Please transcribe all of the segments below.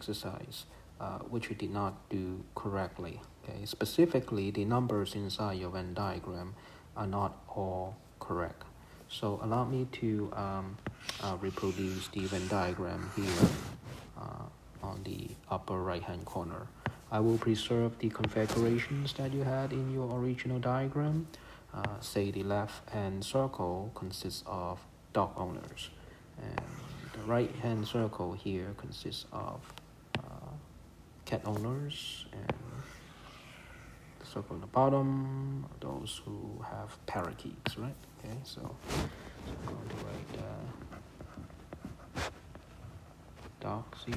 exercise, which you did not do correctly. Okay, specifically, the numbers inside your Venn diagram are not all correct. So allow me to reproduce the Venn diagram here on the upper right hand corner. I will preserve the configurations that you had in your original diagram. Say the left hand circle consists of dog owners, and the right hand circle here consists of cat owners, and the circle at the bottom are those who have parakeets, right? Okay, so I'm going to write dogs here,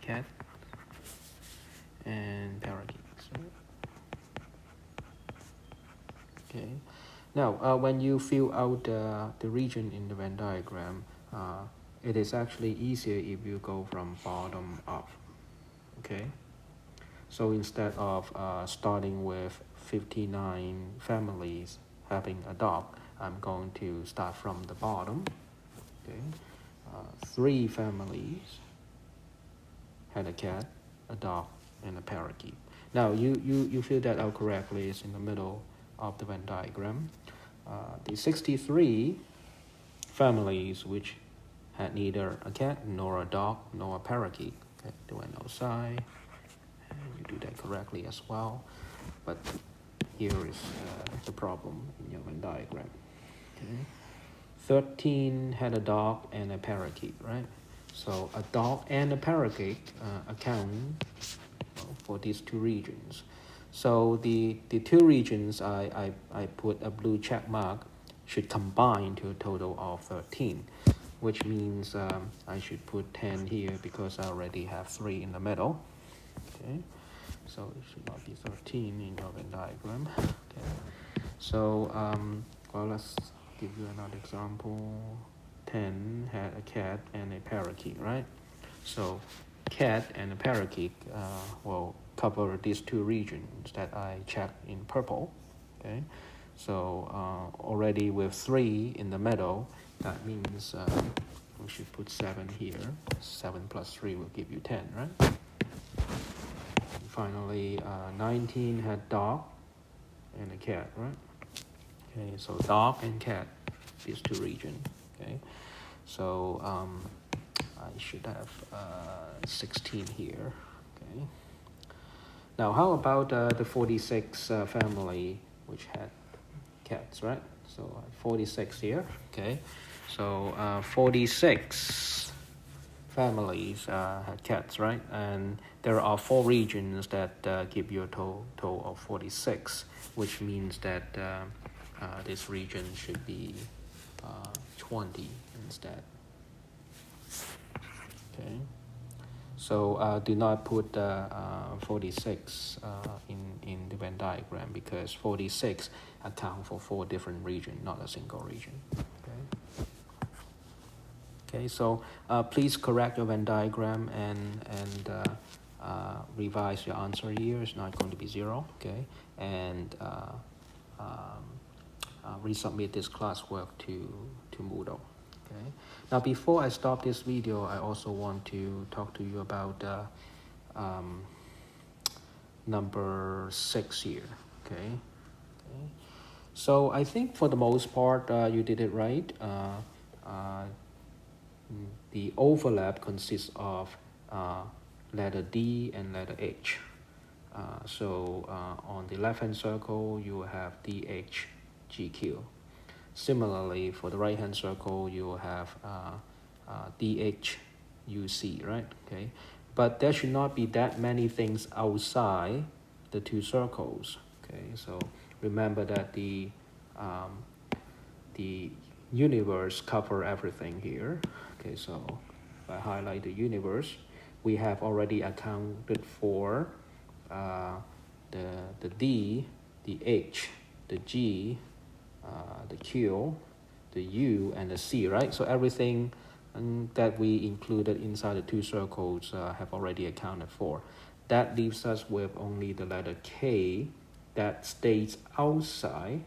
cat, and parakeets, right? Okay. Now, when you fill out the region in the Venn diagram, it is actually easier if you go from bottom up. Okay. So instead of starting with 59 families having a dog, I'm going to start from the bottom. Okay. 3 families had a cat, a dog, and a parakeet. Now you fill that out correctly. It's in the middle of the Venn diagram. The 63 families which had neither a cat nor a dog nor a parakeet. Okay, do an outside, and you do that correctly as well. But here is the problem in your Venn diagram. Okay, 13 had a dog and a parakeet, right? So a dog and a parakeet account for these 2 regions. So the 2 regions I put a blue check mark should combine to a total of 13, which means I should put 10 here because I already have 3 in the middle. Okay, so it should not be 13 in your Venn diagram. Okay, so well, let's give you another example. 10 had a cat and a parakeet, right? So cat and a parakeet will cover these 2 regions that I checked in purple. Okay, so already with 3 in the middle, that means we should put 7 here. 7 plus 3 will give you 10, right? And finally, 19 had dog and a cat, right? Okay, so dog and cat, these 2 regions. Okay, so I should have 16 here. Okay. Now, how about the 46 family which had cats, right? So 46 here. Okay. So 46 families had cats, right? And there are 4 regions that give you a total of 46, which means that this region should be 20 instead. Okay, so do not put 46 in the Venn diagram because 46 account for 4 different regions, not a single region. Okay. Okay, so please correct your Venn diagram and revise your answer here. It's not going to be 0. Okay, and resubmit this classwork to Moodle. Okay. Now, before I stop this video, I also want to talk to you about number 6 here. Okay. Okay. So I think for the most part you did it right. The overlap consists of letter D and letter H. So on the left-hand circle, you have DH, GQ. Similarly, for the right-hand circle, you will have DH, UC, right? Okay, but there should not be that many things outside the 2 circles. Okay, so remember that the universe cover everything here. Okay, so if I highlight the universe, we have already accounted for the D, the H, the G, the Q, the U, and the C, right? So everything that we included inside the 2 circles have already accounted for. That leaves us with only the letter K that stays outside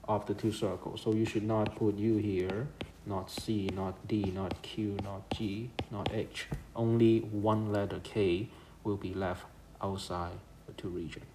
of the 2 circles. So you should not put U here not C, not D, not Q, not G, not H. Only one letter K will be left outside the two regions.